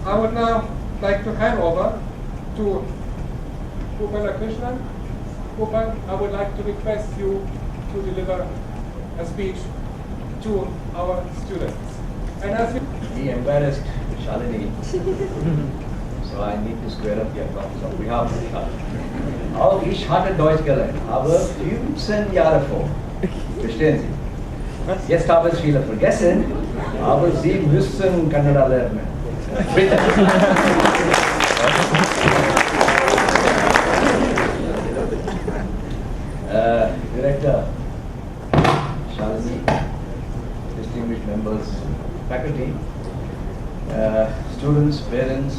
I would now like to hand over to Gopalakrishnan. Gopal, I would like to request you to deliver a speech to our students. And as you He embarrassed Shalini, so I need to square up the accounts on behalf of Shalini. Auch ich hatte Deutsch gelernt, aber 15 Jahre vor. Verstehen Sie? Jetzt habe ich viele vergessen, aber Sie müssen Kannada lernen. Bitte. Director, Shalini, distinguished members, faculty, students, parents,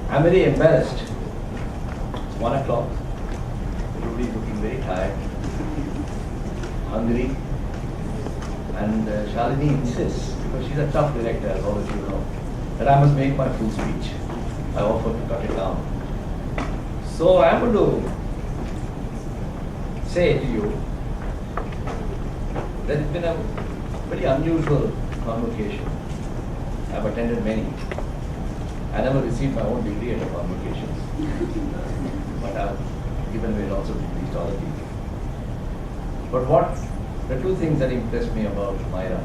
I'm very embarrassed. It's 1 o'clock. Everybody is looking very tired, hungry, and Shalini insists, because she's a tough director, as all of you know, that I must make my full speech. I offered to cut it down. So I'm going to say to you that it's been a very unusual convocation. I've attended many. I never received my own degree at the convocations, but I've given away lots of degrees to other people. But the two things that impressed me about MYRA,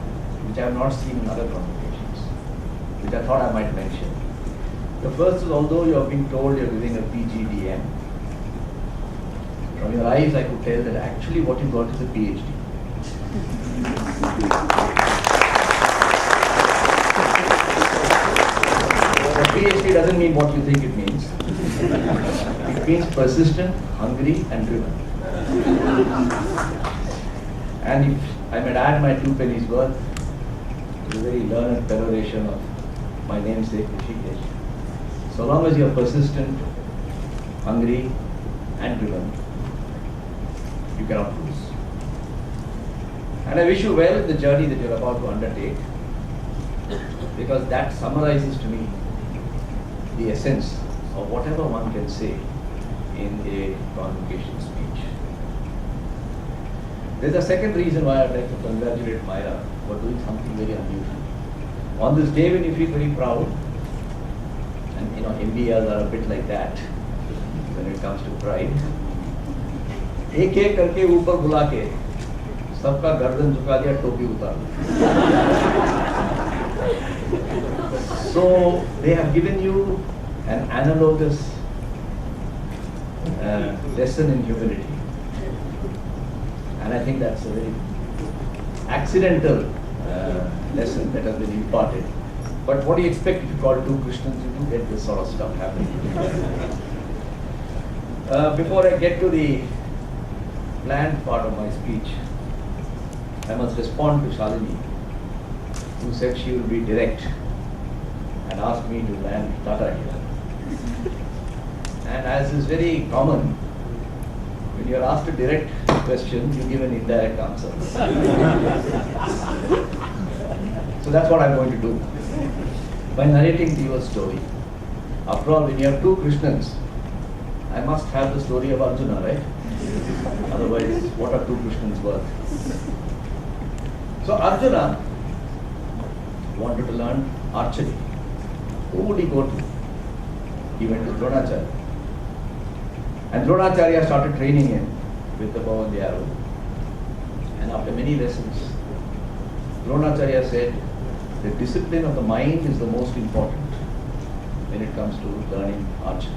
which I have not seen in other convocations, which I thought I might mention. The first is, although you are being told you are giving a PGDM, from your eyes I could tell that actually what you got is a PhD. A PhD doesn't mean what you think it means. It means persistent, hungry, and driven. And if I might add my 2 pennies worth to the very learned peroration of my namesake, Shri, so long as you are persistent, hungry, and driven, you cannot lose. And I wish you well in the journey that you are about to undertake, because that summarizes to me the essence of whatever one can say in a convocation speech. There's a second reason why I'd like to congratulate MYRA for doing something very unusual. On this day when you feel very proud, and you know, MBAs are a bit like that when it comes to pride, एक एक करके ऊपर बुला के सबका गर्दन झुका दिया, टोपी उतार So they have given you an analogous lesson in humility, and I think that's a very accidental lesson that has been imparted. But what do you expect if you call 2 Christians? You do get this sort of stuff happening. Before I get to the planned part of my speech, I must respond to Shalini, who said she will be direct and asked me to land TATA here. And as is very common, when you are asked a direct question, you give an indirect answer. So that's what I'm going to do by narrating to you a story. After all, when you have 2 Krishnans, I must have the story of Arjuna, right? Otherwise, what are 2 Krishnans worth? So Arjuna wanted to learn archery. Who would he go to? He went to Dronacharya. And Dronacharya started training him with the bow and the arrow. And after many lessons, Dronacharya said, the discipline of the mind is the most important when it comes to learning archery.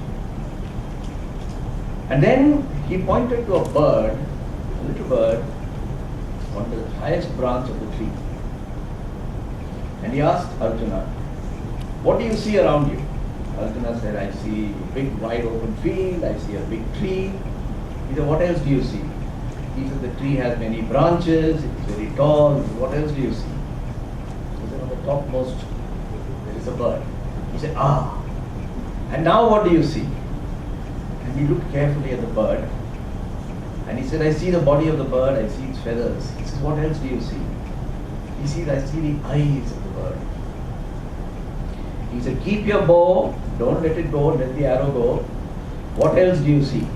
And then he pointed to a bird, a little bird, on the highest branch of the tree. And he asked Arjuna, what do you see around you? Arjuna said, I see a big wide open field, I see a big tree. He said, what else do you see? He said, the tree has many branches, it's very tall. What else do you see? He said, on the topmost, there is a bird. He said, ah. And now what do you see? And he looked carefully at the bird. And he said, I see the body of the bird, I see its feathers. He says, what else do you see? He said, I see the eyes of the bird. He said, keep your bow, don't let it go, let the arrow go. What else do you see?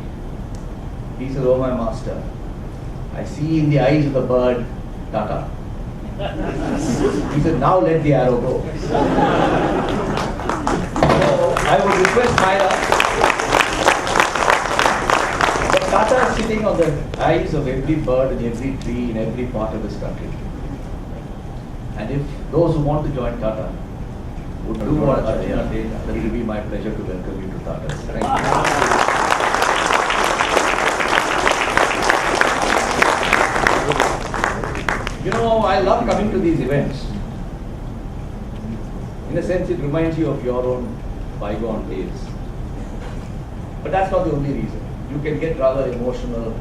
He said, oh my master, I see in the eyes of the bird, TATA. He said, now let the arrow go. request MYRA. The Tata is sitting on the eyes of every bird in every tree in every part of this country. And if those who want to join Tata would do what Arjuna did, then it will be my pleasure to welcome you to Tata. Thank you. You know, I love coming to these events. In a sense, it reminds you of your own bygone days. But that's not the only reason. You can get rather emotional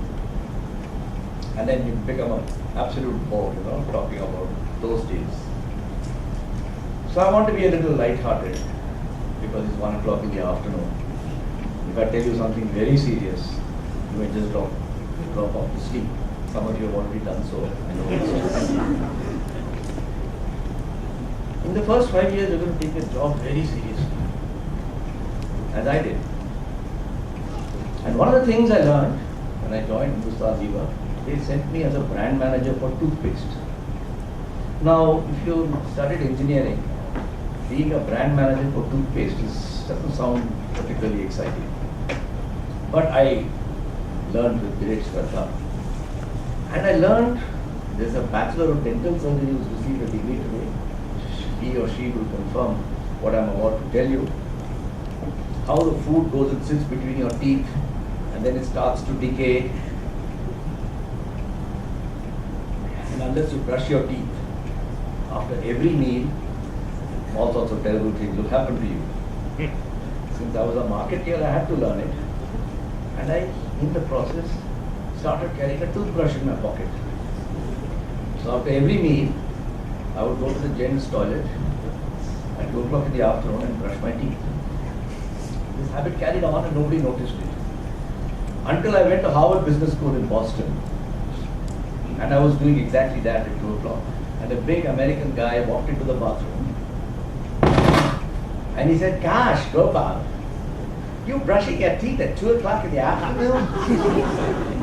and then you become an absolute bore, talking about those days. So I want to be a little light-hearted because it's 1 o'clock in the afternoon. If I tell you something very serious, you may just drop off to sleep. Some of you have already done so. I know it's in the first 5 years, you're going to take your job very seriously, as I did. And one of the things I learned when I joined Hindustan Lever, they sent me as a brand manager for toothpaste. Now, if you studied engineering, being a brand manager for toothpaste doesn't sound particularly exciting. But I learned with great Shraddha. And I learned there's a Bachelor of Dental Surgery who's received a degree today. He or she will confirm what I'm about to tell you. How the food goes and sits between your teeth and then it starts to decay. And unless you brush your teeth after every meal, all sorts of terrible things will happen to you. Since I was a marketeer, I had to learn it. And I, in the process, started carrying a toothbrush in my pocket. So after every meal, I would go to the gents' toilet at 2 o'clock in the afternoon and brush my teeth. This habit carried on and nobody noticed it. Until I went to Harvard Business School in Boston. And I was doing exactly that at 2 o'clock. And a big American guy walked into the bathroom. And he said, "Gosh, Gopal, you brushing your teeth at 2 o'clock in the afternoon?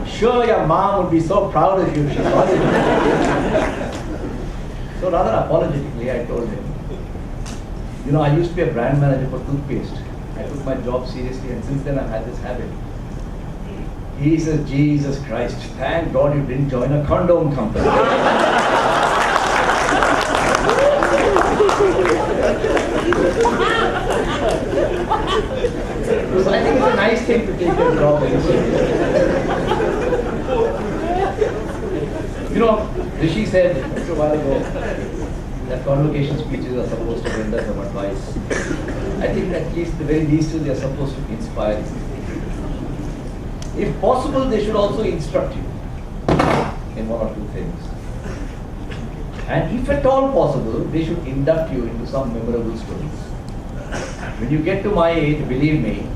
Sure, your mom would be so proud of you if she saw it." So rather apologetically, I told him, I used to be a brand manager for toothpaste. I took my job seriously and since then I've had this habit. He says, "Jesus Christ, thank God you didn't join a condom company." So I think it's a nice thing to take your job very seriously. Rishi said a while ago that convocation speeches are supposed to render some advice. I think at least the very least they are supposed to inspire you. If possible, they should also instruct you in one or two things. And if at all possible, they should induct you into some memorable stories. When you get to my age, believe me,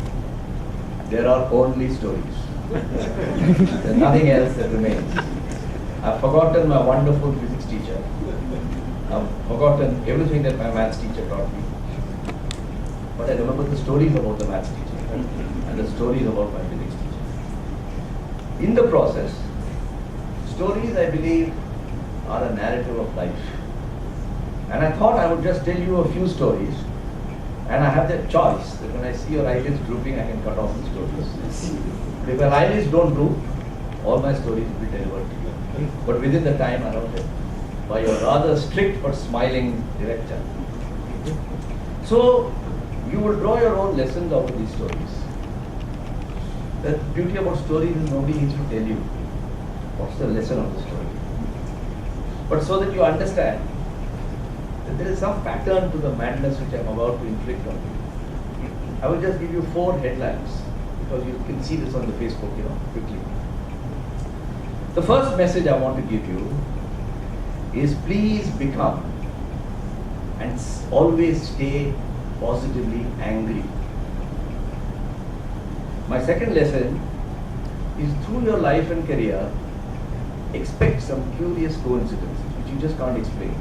there are only stories. There's nothing else that remains. I've forgotten my wonderful physics teacher. I've forgotten everything that my maths teacher taught me. But I remember the stories about the maths teacher and the stories about my physics teacher. In the process, stories, I believe, are a narrative of life. And I thought I would just tell you a few stories. And I have that choice that when I see your eyelids drooping, I can cut off the stories. If your eyelids don't droop, all my stories will be delivered to you. But within the time allotted by your rather strict but smiling director. So, you will draw your own lessons out of these stories. The beauty about stories is nobody needs to tell you what's the lesson of the story. But so that you understand that there is some pattern to the madness which I am about to inflict on you. I will just give you 4 headlines because you can see this on the Facebook, quickly. The first message I want to give you is please become and always stay positively angry. My second lesson is through your life and career, expect some curious coincidences which you just can't explain.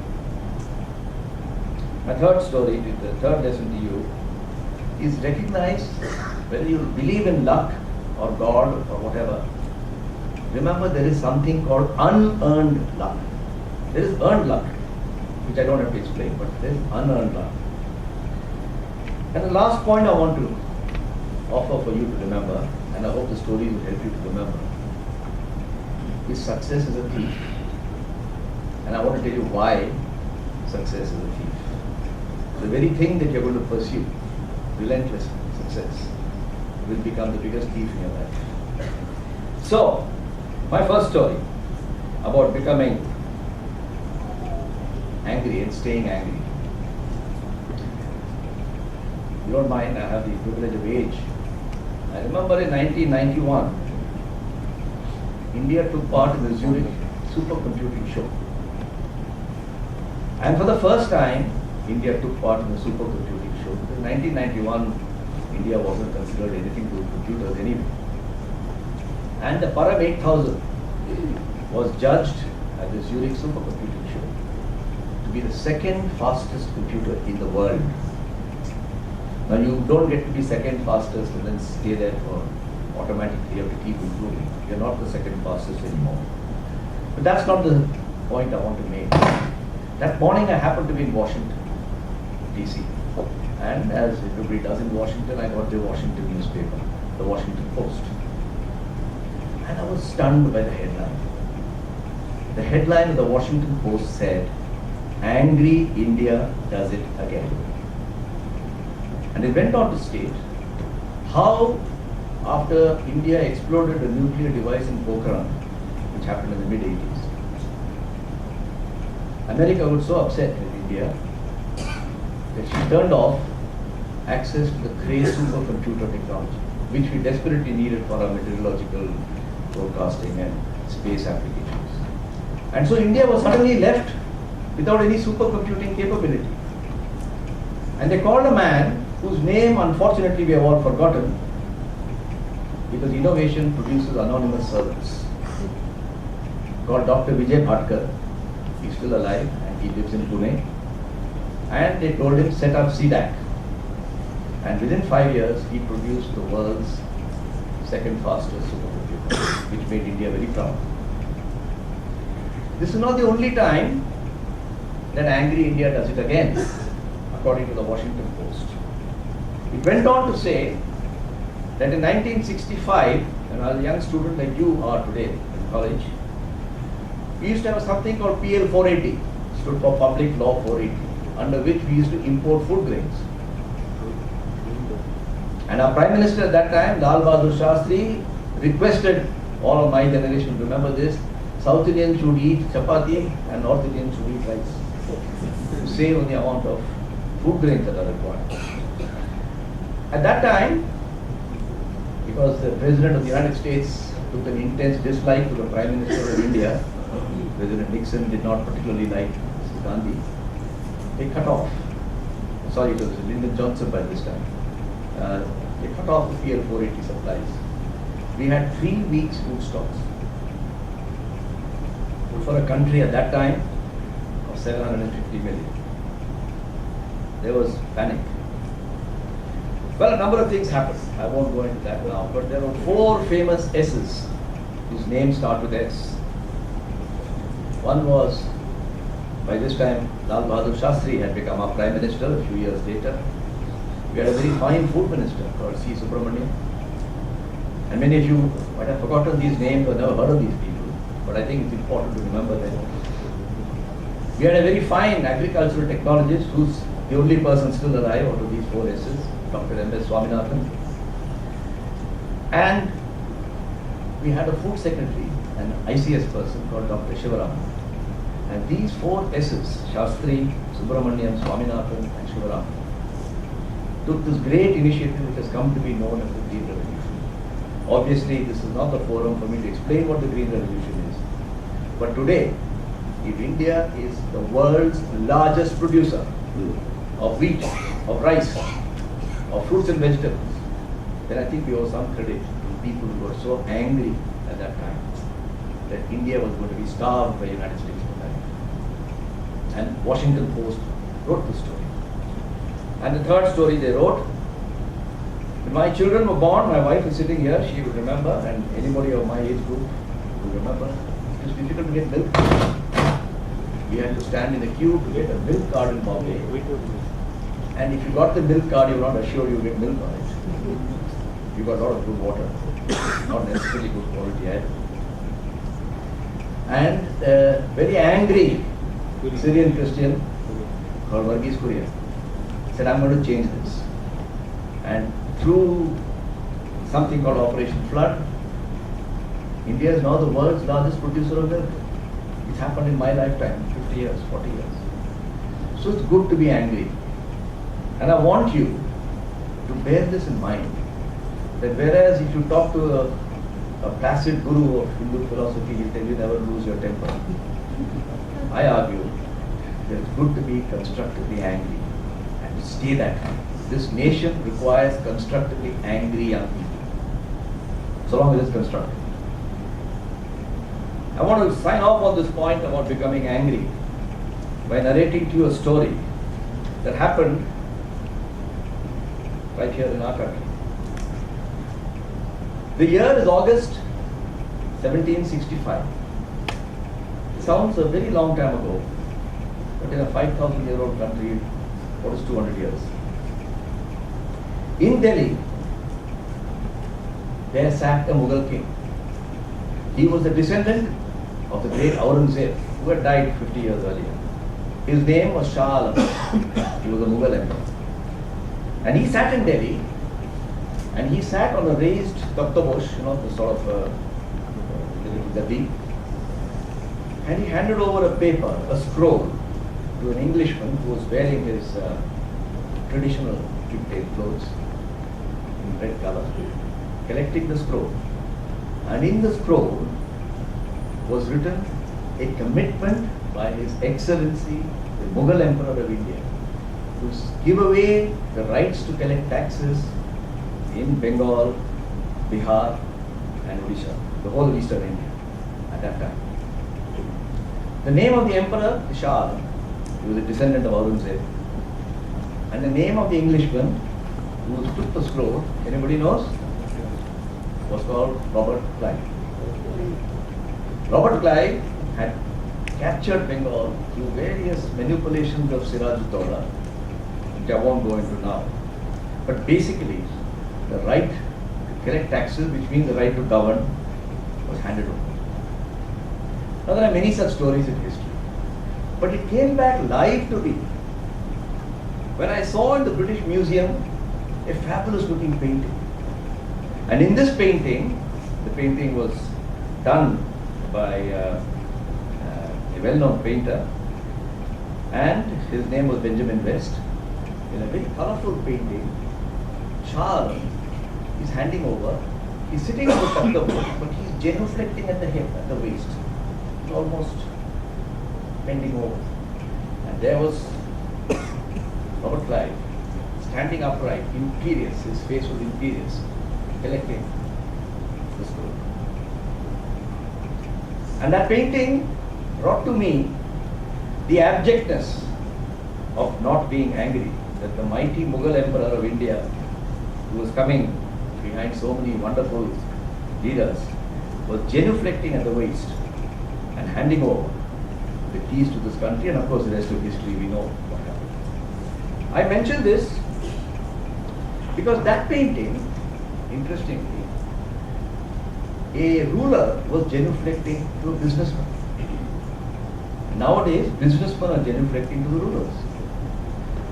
My third story, the third lesson to you, is recognize whether you believe in luck or God or whatever. Remember, there is something called unearned luck. There is earned luck, which I don't have to explain, but there is unearned luck. And the last point I want to offer for you to remember, and I hope the stories will help you to remember, is success is a thief. And I want to tell you why success is a thief. The very thing that you're going to pursue, relentless success, will become the biggest thief in your life. So, my first story about becoming angry and staying angry. You don't mind, I have the privilege of age. I remember in 1991, India took part in the Zurich supercomputing show. And for the first time, India took part in the supercomputing show. In 1991, India wasn't considered anything to computers anyway. And the Param 8000 was judged at the Zurich supercomputing show to be the second fastest computer in the world. Now you don't get to be second fastest and then stay there for automatically, you have to keep improving. You're not the second fastest anymore. But that's not the point I want to make. That morning I happened to be in Washington, DC. And as everybody does in Washington, I got the Washington newspaper, the Washington Post. And I was stunned by the headline. The headline of the Washington Post said, "Angry India does it again." And it went on to state how after India exploded a nuclear device in Pokhran, which happened in the mid-80s, America was so upset with India that she turned off access to the Cray supercomputer technology, which we desperately needed for our meteorological forecasting and space applications. And so India was suddenly left without any supercomputing capability. And they called a man whose name unfortunately we have all forgotten, because innovation produces anonymous servants, called Dr. Vijay Bhatkar. He's still alive and he lives in Pune. And they told him, set up CDAC. And within 5 years, he produced the world's second fastest supercomputer, which made India very proud. This is not the only time that angry India does it again, according to the Washington Post. It went on to say that in 1965, when I was a young student like you are today in college, we used to have something called PL 480, stood for Public Law 480, under which we used to import food grains. And our Prime Minister at that time, Lal Bahadur Shastri, requested all of my generation to remember this: South Indians should eat chapati and North Indians should eat rice, to save on the amount of food grains that are required. At that time, because the President of the United States took an intense dislike to the Prime Minister of India, President Nixon did not particularly like Mrs. Gandhi, they cut off, sorry, it was Lyndon Johnson by this time, they cut off the PL 480 supplies. We had 3 weeks food stocks. For a country at that time of 750 million. There was panic. Well, a number of things happened. I won't go into that now, but there were 4 famous S's whose names start with S. One was, by this time, Lal Bahadur Shastri had become our Prime Minister a few years later. We had a very fine food minister called C. Subramanian. And many of you might have forgotten these names or never heard of these people, but I think it's important to remember them. We had a very fine agricultural technologist who's the only person still alive out of these 4 S's, Dr. M.S. Swaminathan. And we had a food secretary, an ICS person called Dr. Shivaram. And these 4 S's, Shastri, Subramanian, Swaminathan and Shivaram, took this great initiative which has come to be known as the Green Revolution. Obviously, this is not the forum for me to explain what the Green Revolution is. But today, if India is the world's largest producer of wheat, of rice, of fruits and vegetables, then I think we owe some credit to people who were so angry at that time that India was going to be starved by the United States of America. And Washington Post wrote the story. And the third story they wrote, when my children were born, my wife is sitting here, she would remember, and anybody of my age group would remember, it was difficult to get milk. We had to stand in a queue to get a milk card in Bombay. And if you got the milk card, you were not assured you would get milk on it. You got a lot of good water, not necessarily good quality air. And very angry Syrian Christian called Varghese Kurian said, I'm going to change this. And through something called Operation Flood, India is now the world's largest producer of milk. It's happened in my lifetime, 50 years, 40 years. So it's good to be angry. And I want you to bear this in mind, that whereas if you talk to a placid guru of Hindu philosophy, he'll tell you never lose your temper. I argue that it's good to be constructively angry and to stay that way. This nation requires constructively angry young people, so long as it's constructive. I want to sign off on this point about becoming angry by narrating to you a story that happened right here in our country. The year is August 1765. It sounds a very long time ago, but in a 5,000-year-old country, what is 200 years? In Delhi, there sat a Mughal king. He was a descendant of the great Aurangzeb, who had died 50 years earlier. His name was Shah Alam. He was a Mughal emperor. And he sat in Delhi, and he sat on a raised taktabosh, the sort of the gadi, and he handed over a paper, a scroll, to an Englishman who was wearing his traditional pigtail clothes in red color, collecting the scroll. And in the scroll was written a commitment by His Excellency, the Mughal Emperor of India, to give away the rights to collect taxes in Bengal, Bihar and Odisha, the whole of eastern India at that time. The name of the emperor is Shah Alam. He was a descendant of Aurangzeb. And the name of the Englishman who took the scroll, anybody knows? Was called Robert Clive. Robert Clive had captured Bengal through various manipulations of Siraj-ud-Dawla, which I won't go into now. But basically, the right to collect taxes, which means the right to govern, was handed over. Now there are many such stories in history. But it came back live to me when I saw in the British Museum a fabulous looking painting. And in this painting, the painting was done by a well-known painter, and his name was Benjamin West. In a very colorful painting, Shah Alam is handing over, he's sitting on the taktabosh, but he's genuflecting at the hip, at the waist. He's almost bending over. And there was Robert Clive, standing upright, imperious, his face was imperious, collecting the scroll. And that painting brought to me the abjectness of not being angry, that the mighty Mughal Emperor of India, who was coming behind so many wonderful leaders, was genuflecting at the waist and handing over the keys to this country, and of course the rest of history we know what happened. I mention this because that painting, interestingly, a ruler was genuflecting to a businessman. Nowadays, businessmen are genuflecting to the rulers.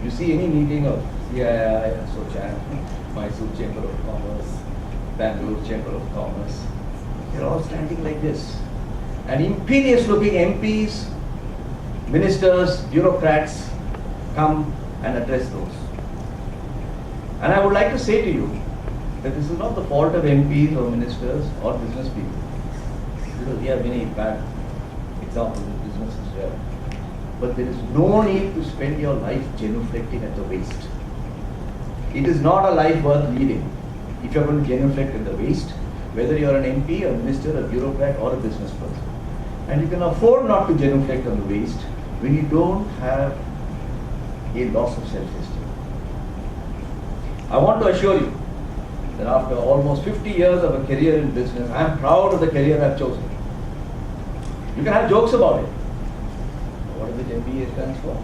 You see any meeting of CII, Asochan, Mysore Chamber of Commerce, Bangalore Chamber of Commerce, they're all standing like this. And imperious looking MPs, ministers, bureaucrats come and address those. And I would like to say to you that this is not the fault of MPs or ministers or business people, because we have many bad examples in business as well. But there is no need to spend your life genuflecting at the waist. It is not a life worth leading if you are going to genuflect at the waist, whether you are an MP, a minister, a bureaucrat or a business person. And you can afford not to genuflect on the waist when you don't have a loss of self-esteem. I want to assure you that after almost 50 years of a career in business, I am proud of the career I have chosen. You can have jokes about it. What does the MBA stands for?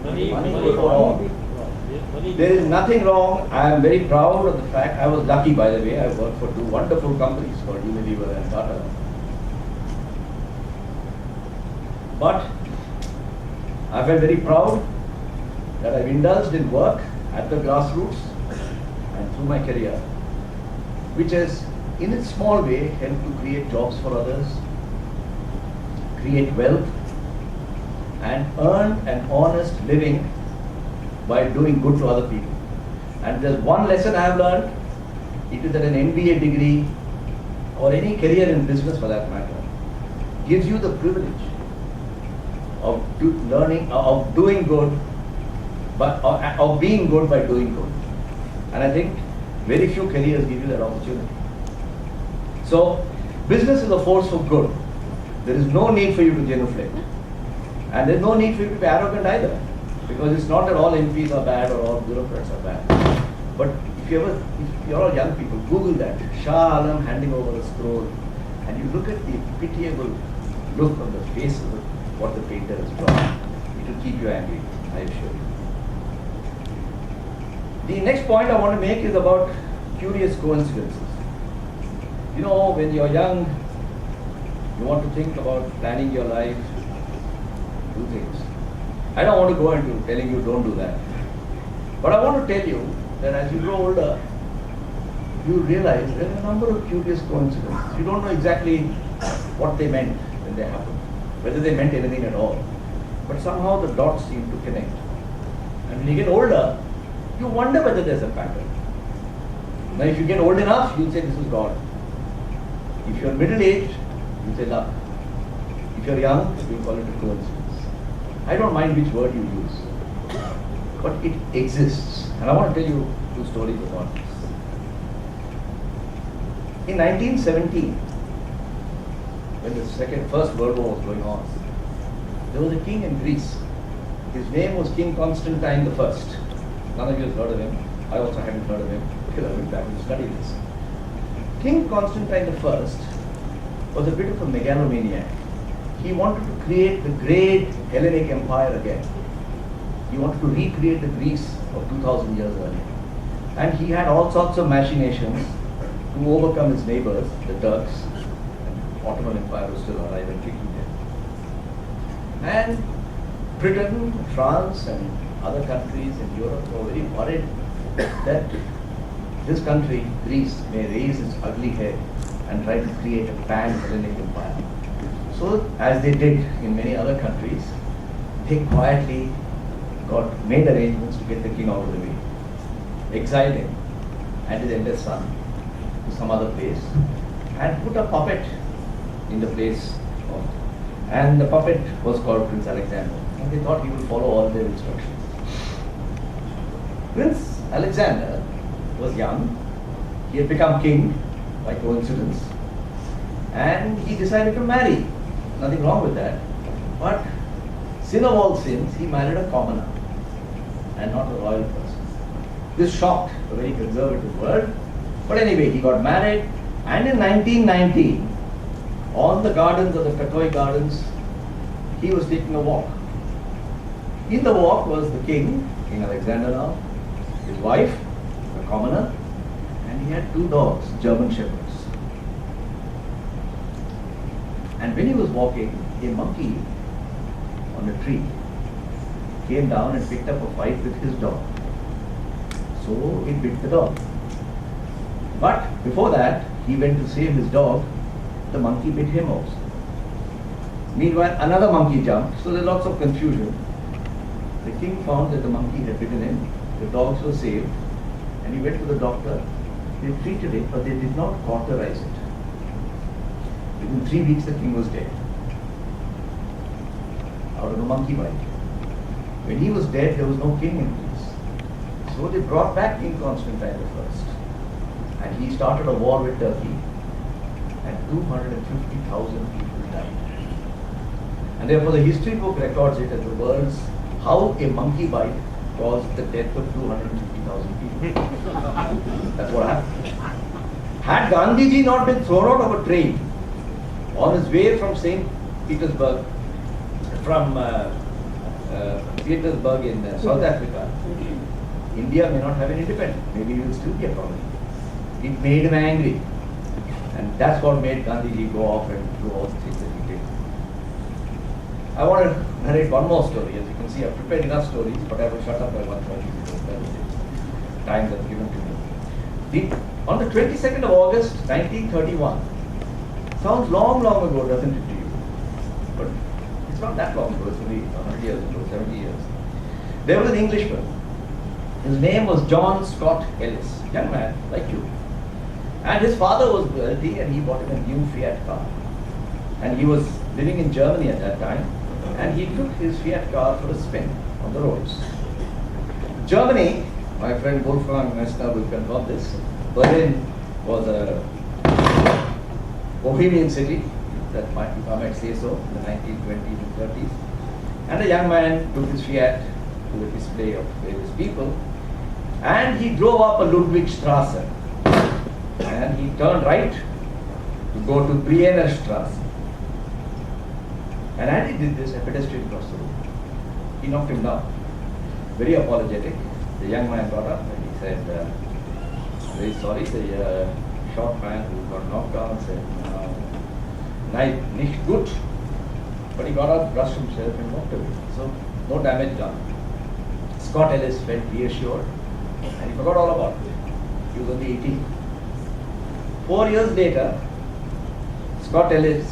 Money for all. There is nothing wrong. I am very proud of the fact. I was lucky, by the way. I worked for two wonderful companies called Unilever and TATA. But I felt very proud that I've indulged in work at the grassroots and through my career, which has, in its small way, helped to create jobs for others, create wealth, and earn an honest living by doing good to other people. And there's one lesson I have learned, it is that an MBA degree or any career in business for that matter gives you the privilege of doing good, of being good by doing good. And I think very few careers give you that opportunity. So business is a force for good. There is no need for you to genuflect. And there is no need for you to be arrogant either. Because it's not that all MPs are bad or all bureaucrats are bad. But if you're all young people, Google that. Shah Alam handing over a scroll. And you look at the pitiable look on the face of what the painter has drawn. It will keep you angry, I assure you. The next point I want to make is about curious coincidences. You know, when you're young, you want to think about planning your life, do things. I don't want to go into telling you don't do that. But I want to tell you that as you grow older, you realize there are a number of curious coincidences. You don't know exactly what they meant when they happened, whether they meant anything at all. But somehow the dots seem to connect. And when you get older, you wonder whether there's a pattern. Now if you get old enough, you'll say this is God. If you're middle-aged, you say luck. If you're young, you call it a coincidence. I don't mind which word you use, but it exists. And I want to tell you two stories about this. In 1917, when the First World War was going on, there was a king in Greece. His name was King Constantine I. None of you have heard of him. I also hadn't heard of him because I went back and studied this. King Constantine I was a bit of a megalomaniac. He wanted to create the great Hellenic Empire again. He wanted to recreate the Greece of 2000 years earlier. And he had all sorts of machinations to overcome his neighbors, the Turks. And Ottoman Empire was still alive and kicking there. And Britain, France, and other countries in Europe were very worried that this country, Greece, may raise its ugly head and try to create a pan-Hellenic empire. So, as they did in many other countries, they quietly made arrangements to get the king out of the way, exiled him and his eldest son to some other place, and put a puppet in the place of, and the puppet was called Prince Alexander, and they thought he would follow all their instructions. Prince Alexander was young, he had become king by coincidence, and he decided to marry. Nothing wrong with that, but sin of all sins, he married a commoner and not a royal person. This shocked a very conservative world, but anyway, he got married, and in 1919, on the gardens of the Katoi Gardens, he was taking a walk. In the walk was the king, King Alexander now, his wife, a commoner, and he had two dogs, German shepherds. And when he was walking, a monkey on a tree came down and picked up a fight with his dog. So it bit the dog. But before that, he went to save his dog. The monkey bit him also. Meanwhile, another monkey jumped, so there's lots of confusion. The king found that the monkey had bitten him. The dogs were saved, and he went to the doctor. They treated it, but they did not cauterize it. Within 3 weeks, the king was dead out of a monkey bite. When he was dead, there was no king in Greece. So they brought back King Constantine I, and he started a war with Turkey, and 250,000 people died. And therefore, the history book records it as the world's how a monkey bite caused the death of 250,000 people. That's what happened. Had Gandhiji not been thrown out of a train on his way from St. Petersburg, Petersburg in South Africa, India may not have an independence. Maybe it will still be a colony. It made him angry. And that's what made Gandhiji go off and do all the things that he did. I want to narrate one more story. As you can see, I've prepared enough stories, but I will shut up by 1:30 because that is the time that's given to me. On the 22nd of August, 1931, sounds long, long ago, doesn't it to you? But it's not that long ago, it's only 100 years ago, 70 years. There was an Englishman. His name was John Scott Ellis, young man like you. And his father was wealthy and he bought him a new Fiat car. And he was living in Germany at that time. And he took his Fiat car for a spin on the roads. Germany, my friend Wolfgang Messner will confirm this, Berlin was a bohemian city, that might, if I might say so, in the 1920s and 30s. And a young man took his Fiat to the display of various people. And he drove up a Ludwigstrasse. And he turned right to go to Brienner Strasse. And as he did this, a pedestrian crossed the road. He knocked him down. Very apologetic. The young man got up and he said, very sorry, the short man who got knocked down said, nein, nicht gut. But he got up, brushed himself and walked away. So, no damage done. Scott Ellis felt reassured and he forgot all about it. He was only 18. 4 years later, Scott Ellis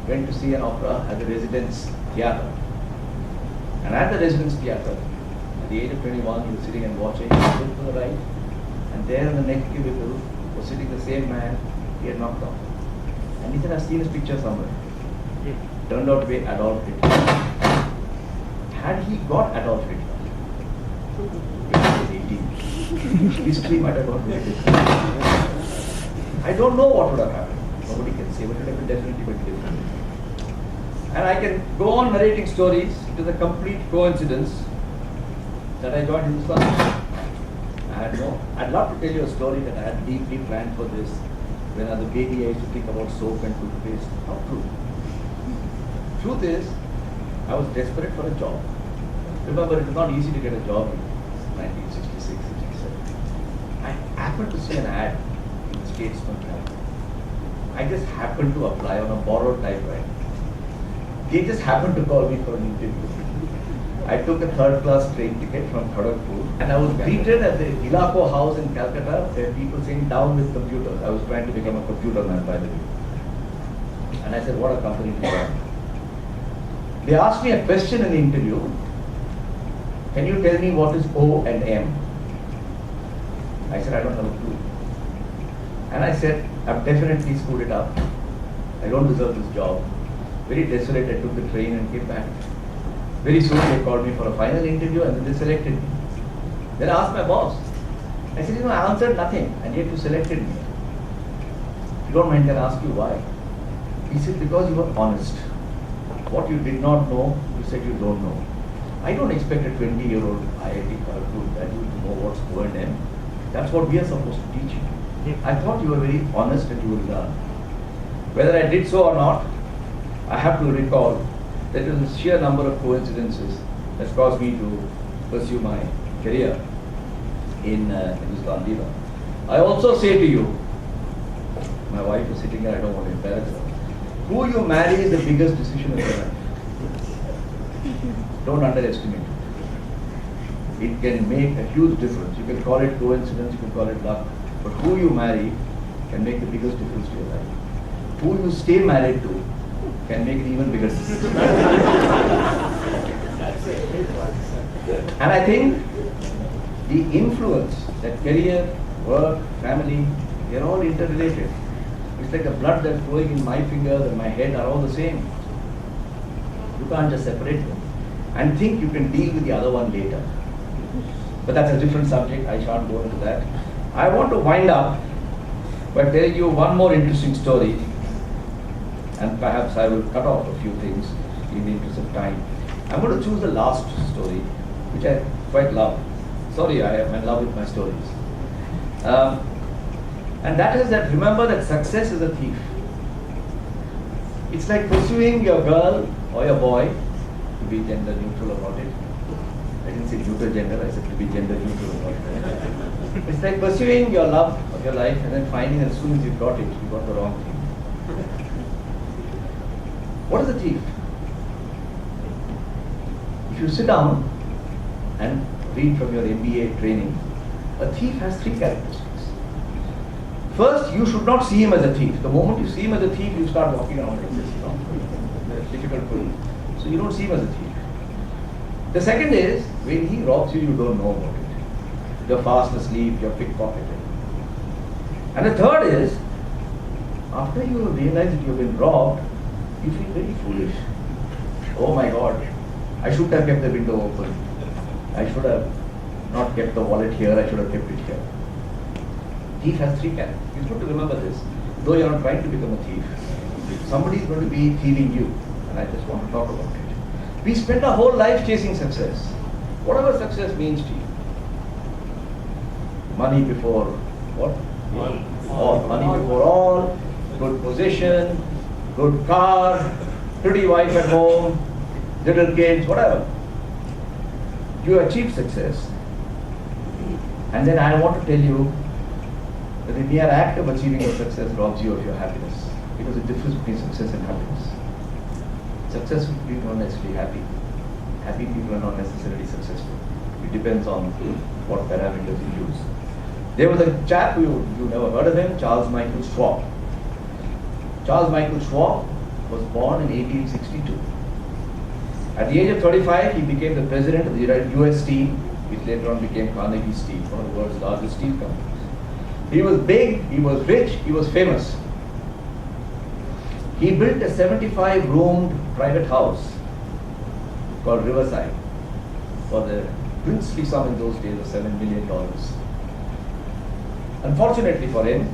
went to see an opera at the Residence Theatre. And at the Residence Theatre, at the age of 21, he was sitting and watching, he looked to the right, and there in the next cubicle was sitting the same man he had knocked down. And he said, I've seen his picture somewhere. Turned out to be Adolf Hitler. Had he got Adolf Hitler, when he was 18, history might have got very different. I don't know what would have happened. Nobody can say, but it would have been definitely very different. And I can go on narrating stories. It is a complete coincidence that I joined Hindustan. I'd love to tell you a story that I had deeply planned for this. When as a baby I used to think about soap and toothpaste. Not true. Truth is, I was desperate for a job. Remember, it was not easy to get a job in 1966, 67. I happened to see an ad in the Statesman. I just happened to apply on a borrowed typewriter. They just happened to call me for an interview. I took a third-class train ticket from Kharagpur and I was greeted at the Ilako house in Calcutta. There were people saying, down with computers. I was trying to become a computer man, by the way. And I said, what a company to join. They asked me a question in the interview. Can you tell me what is O and M? I said, I don't have a clue. And I said, I've definitely screwed it up. I don't deserve this job. Very desolate, I took the train and came back. Very soon they called me for a final interview and then they selected me. Then I asked my boss. I said, I answered nothing and yet you selected me. If you don't mind, can I ask you why? He said, because you were honest. What you did not know, you said you don't know. I don't expect a 20-year-old IIT graduate to know what's O and M. That's what we are supposed to teach you. I thought you were very honest and you would learn. Whether I did so or not, I have to recall that it was a sheer number of coincidences that caused me to pursue my career in Hindustan Lever. I also say to you, my wife is sitting here, I don't want to embarrass her. Who you marry is the biggest decision of your life. Don't underestimate it. It can make a huge difference. You can call it coincidence, you can call it luck, but who you marry can make the biggest difference to your life. Who you stay married to can make an even bigger difference. And I think the influence that career, work, family, they're all interrelated. It's like the blood that's flowing in my fingers and my head are all the same. You can't just separate them and think you can deal with the other one later. But that's a different subject, I shan't go into that. I want to wind up by telling you one more interesting story, and perhaps I will cut off a few things in the interest of time. I'm going to choose the last story, which I quite love. Sorry, I am in love with my stories. And that is that, remember that success is a thief. It's like pursuing your girl or your boy, to be gender neutral about it. I didn't say neutral gender, I said to be gender neutral. It's like pursuing your love of your life and then finding that as soon as you got it, you got the wrong thing. What is a thief? If you sit down and read from your MBA training, a thief has 3 characteristics. First, you should not see him as a thief. The moment you see him as a thief, you start walking around like this, It's difficult for you. So you don't see him as a thief. The second is, when he robs you, you don't know about it. You're fast asleep, you're pickpocketed. And the third is, after you realize that you've been robbed, you feel very foolish. Oh my God, I shouldn't have kept the window open. I should have not kept the wallet here, I should have kept it here. Thief has 3 characters. It's good to remember this. Though you're not trying to become a thief, somebody is going to be thieving you. And I just want to talk about it. We spend our whole life chasing success. Whatever success means to you. Money before what? All. Money before all, good position, good car, pretty wife at home, little kids, whatever. You achieve success. And then I want to tell you that the mere act of achieving your success robs you of your happiness. Because the difference between success and happiness. Successful people are not necessarily happy. Happy people are not necessarily successful. It depends on what parameters you use. There was a chap, you never heard of him, Charles Michael Schwab. Charles Michael Schwab was born in 1862. At the age of 35, he became the president of the US Steel, which later on became Carnegie Steel, one of the world's largest steel companies. He was big, he was rich, he was famous. He built a 75-roomed private house called Riverside for the princely sum in those days of $7 million. Unfortunately for him,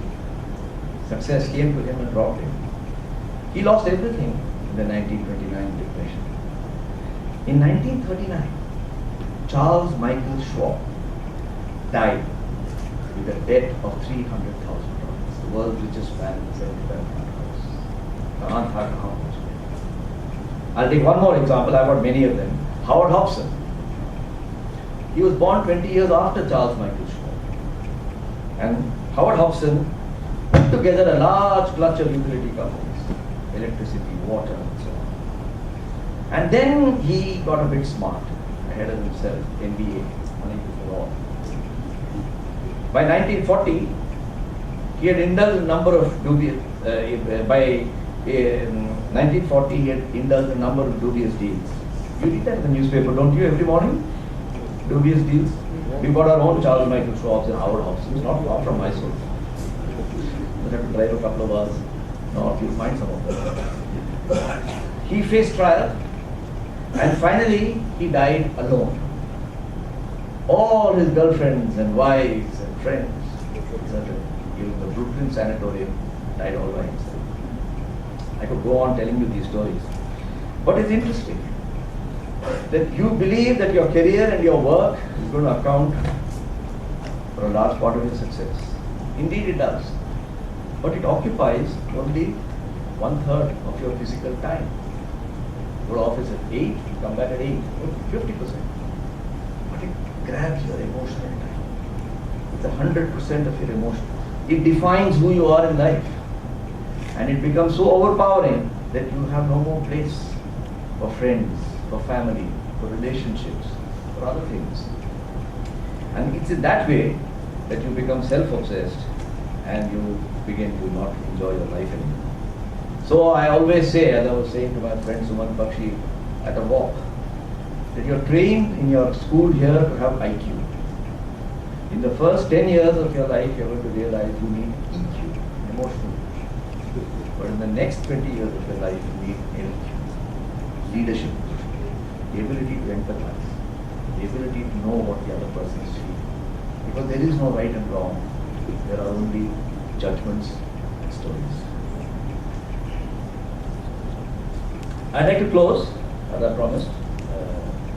success came to him and robbed him. He lost everything in the 1929 depression. In 1939, Charles Michael Schwab died with a debt of $300,000. The world's richest man in the 75th house. I'll take one more example. I've got many of them. Howard Hobson. He was born 20 years after Charles Michael Schwab. And Howard Hobson put together a large clutch of utility companies, electricity, water, and so on. And then he got a bit smart, ahead of himself, MBA, money before all. By 1940, he had indulged a number of dubious, in 1940 he had indulged a number of dubious deals. You read that in the newspaper, don't you, every morning? Dubious deals. We've got our own Charles Michael Schwabs and Howard Hobson. It's not far from Mysore. You have to drive a couple of hours. No, you'll find some of them. He faced trial and finally he died alone. All his girlfriends and wives and friends, even the Brooklyn sanatorium, died all by himself. I could go on telling you these stories. But it's interesting that you believe that your career and your work is going to account for a large part of your success. Indeed it does. But it occupies only 1/3 of your physical time. Go to office at 8, you come back at 8, 50%. But it grabs your emotional time. It's 100% of your emotion. It defines who you are in life. And it becomes so overpowering that you have no more place for friends, for family, for relationships, for other things. And it's in that way that you become self-obsessed and you begin to not enjoy your life anymore. So I always say, as I was saying to my friend Suman Bakshi at a walk, that you're trained in your school here to have IQ. In the first 10 years of your life, you're going to realize you need EQ, emotional. But in the next 20 years of your life, you need LQ, leadership, the ability to empathize, the ability to know what the other person is feeling. Because there is no right and wrong. There are only judgments and stories. I'd like to close, as I promised,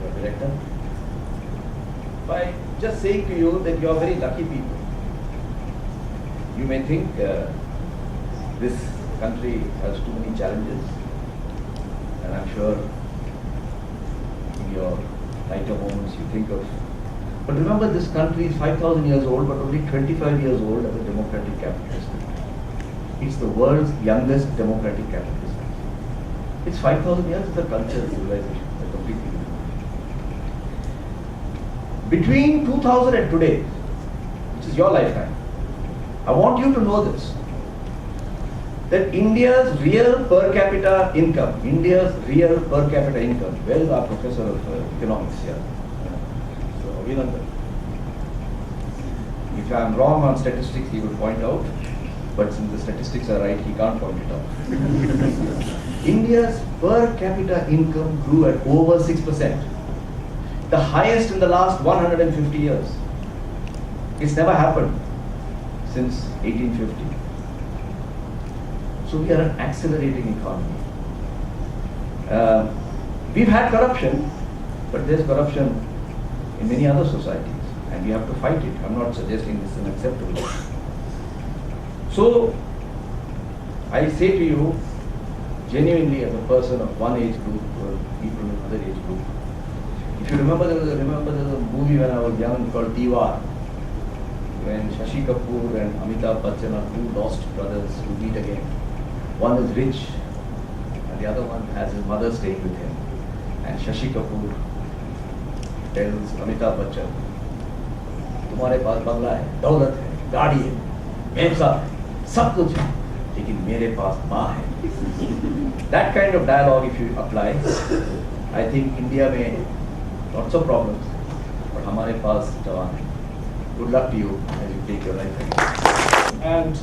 your director, by just saying to you that you are very lucky people. You may think this country has too many challenges, and I'm sure in your lighter moments you think of. But remember, this country is 5,000 years old, but only 25 years old as a democratic capitalist country. It's the world's youngest democratic capitalist country. It's 5,000 years, it's a culture, civilization, a completely different. Between 2000 and today, which is your lifetime, I want you to know this, that India's real per capita income, where is our professor of economics here? So, Abhinandan. If I am wrong on statistics, he will point out, but since the statistics are right, he can't point it out. India's per capita income grew at over 6%, the highest in the last 150 years. It's never happened since 1850. So we are an accelerating economy. We've had corruption, but there's corruption in many other societies, and we have to fight it. I'm not suggesting this is unacceptable. So I say to you, genuinely, as a person of one age group or people in another age group, if you remember, there was a movie when I was young called Diwar, when Shashi Kapoor and Amitabh Bachchan are two lost brothers who meet again. One is rich, and the other one has his mother staying with him. And Shashi Kapoor tells Amitabh Bachchan, तुम्हारे पास बंगला है, दौलत है, गाड़ी है, पैसा है, सब कुछ है, लेकिन मेरे पास माँ है. That kind of dialogue, if you apply, I think India may lots of problems, but हमारे पास जवान है. Good luck to you as you take your life. And